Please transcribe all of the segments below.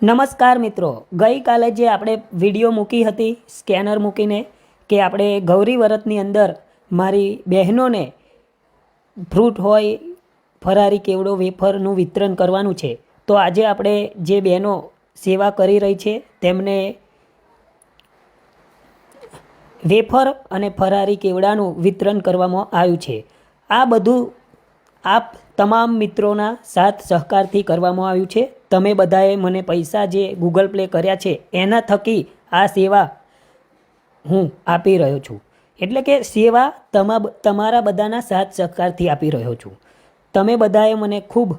નમસ્કાર મિત્રો, ગઈકાલે જે આપણે વિડીયો મૂકી હતી સ્કેનર મૂકીને કે આપણે ગૌરી વ્રતની અંદર મારી બહેનોને ફ્રૂટ હોય, ફરારી કેવડો, વેફરનું વિતરણ કરવાનું છે. તો આજે આપણે જે બહેનો સેવા કરી રહી છે તેમને વેફર અને ફરારી કેવડાનું વિતરણ કરવામાં આવ્યું છે. આ બધું આપ તમામ મિત્રોના સાથ સહકારથી કરવામાં આવ્યું છે. તમે બધાએ મને પૈસા જે ગૂગલ પ્લે કર્યા છે એના થકી આ સેવા હું આપી રહ્યો છું. એટલે કે સેવા તમારા બધાના સાથ સહકારથી આપી રહ્યો છું. તમે બધાએ મને ખૂબ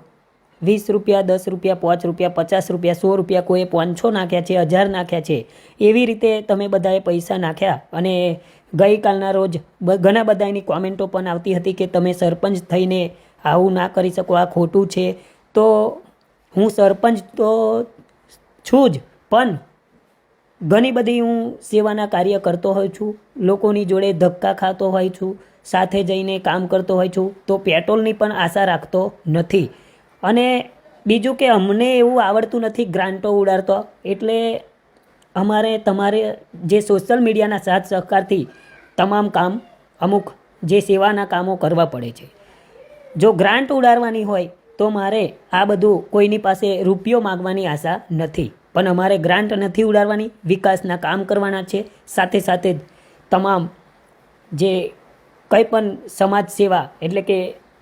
20 રૂપિયા, 10 રૂપિયા, 5 રૂપિયા, 50 રૂપિયા, 100 રૂપિયા, કોઈએ 500 નાખ્યા છે, 1000 નાખ્યા છે. એવી રીતે તમે બધાએ પૈસા નાખ્યા. અને ગઈકાલના રોજ ઘણા બધાની કોમેન્ટો પણ આવતી હતી કે તમે સરપંચ થઈને આવું ના કરી શકો, આ ખોટું છે. તો હું સરપંચ તો છું જ, પણ ઘણી બધી હું સેવાના કાર્ય કરતો હોઉં છું, લોકોની જોડે ધક્કા ખાતો હોઉં છું, સાથે જઈને કામ કરતો હોઉં છું. તો પેટ્રોલની પણ આશા રાખતો નથી. અને બીજું કે અમને એવું આવડતું નથી ગ્રાન્ટો ઉડાડતો, એટલે તમારે જે સોશિયલ મીડિયાના સાથ સહકારથી તમામ કામ અમુક જે સેવાના કામો કરવા પડે છે. જો ગ્રાન્ટ ઉડાડવાની હોય તો મારે આ બધું કોઈની પાસે રૂપિયો માગવાની આશા નથી, પણ અમારે ગ્રાન્ટ નથી ઉડાડવાની, વિકાસના કામ કરવાના છે. સાથે સાથે જ તમામ જે કંઈ પણ સમાજ સેવા, એટલે કે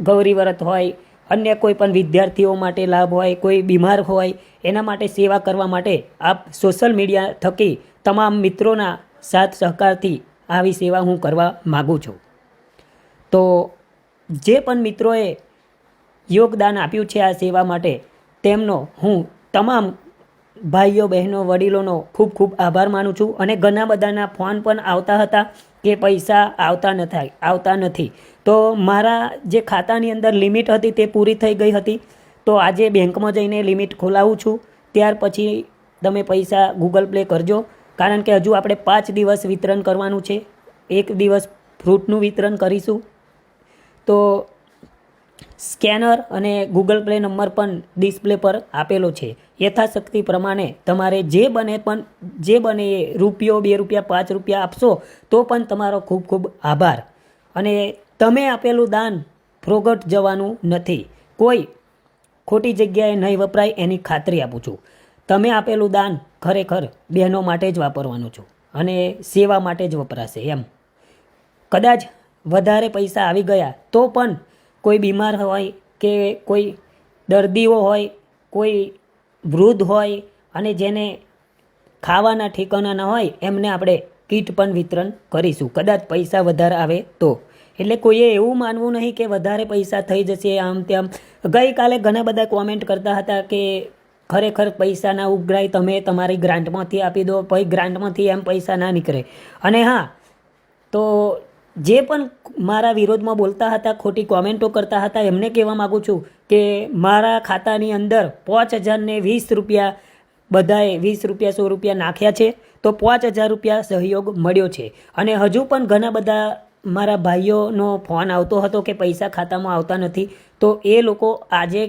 ગૌરી વ્રત હોય, અન્ય કોઈ પણ વિદ્યાર્થીઓ માટે લાભ હોય, કોઈ બીમાર હોય, એના માટે સેવા કરવા માટે આપ સોશિયલ મીડિયા થકી તમામ મિત્રોના સાથ સહકારથી આવી સેવા હું કરવા માગું છું. તો જે પણ મિત્રોએ યોગદાન આપ્યું છે આ સેવા માટે, તેમનો હું તમામ ભાઈઓ, બહેનો, વડીલોનો ખૂબ ખૂબ આભાર માનું છું. અને ઘણા બધાના ફોન પણ આવતા હતા કે પૈસા આવતા નથી. તો મારા જે ખાતાની અંદર લિમિટ હતી તે પૂરી થઈ ગઈ હતી. તો આજે બેંકમાં જઈને લિમિટ ખોલાવું છું. ત્યાર પછી તમે પૈસા ગૂગલ પ્લે કરજો, કારણ કે હજુ આપણે 5 દિવસ વિતરણ કરવાનું છે. 1 દિવસ ફ્રૂટનું વિતરણ કરીશું. તો સ્કેનર અને ગૂગલ પ્લે નંબર પણ ડિસ્પ્લે પર આપેલો છે. યથાશક્તિ પ્રમાણે તમારે જે બને એ રૂપિયો, 2 રૂપિયા, 5 રૂપિયા આપશો તો પણ તમારો ખૂબ ખૂબ આભાર. અને તમે આપેલું દાન ફ્રોગટ જવાનું નથી, કોઈ ખોટી જગ્યાએ નહીં વપરાય એની ખાતરી આપું છું. તમે આપેલું દાન ખરેખર બહેનો માટે જ વાપરવાનું છું અને સેવા માટે જ વપરાશે. એમ કદાચ વધારે પૈસા આવી ગયા તો પણ કોઈ બીમાર હોય કે કોઈ દર્દીઓ હોય, કોઈ વૃદ્ધ હોય અને જેને ખાવાના ઠેકાના ન હોય, એમને આપણે કીટ પણ વિતરણ કરીશું કદાચ પૈસા વધારે આવે તો. એટલે કોઈએ એવું માનવું નહીં કે વધારે પૈસા થઈ જશે આમ તેમ. ગઈકાલે ઘણા બધા કોમેન્ટ કરતા હતા કે ખરેખર પૈસા ના ઉઘરાય, તમે તમારી ગ્રાન્ટમાંથી આપી દો, પછી ગ્રાન્ટમાંથી એમ પૈસા ના નીકળે. અને હા, તો જે પણ મારા વિરોધમાં બોલતા હતા, ખોટી કોમેન્ટો કરતા હતા, એમને કહેવા માગું છું કે મારા ખાતાની અંદર 5000 ને 20 રૂપિયા બધાએ 20 રૂપિયા, 100 રૂપિયા નાખ્યા છે. તો 5000 રૂપિયા સહયોગ મળ્યો છે. અને હજુ પણ ઘણા બધા મારા ભાઈઓનો ફોન આવતો હતો કે પૈસા ખાતામાં આવતા નથી. તો એ લોકો આજે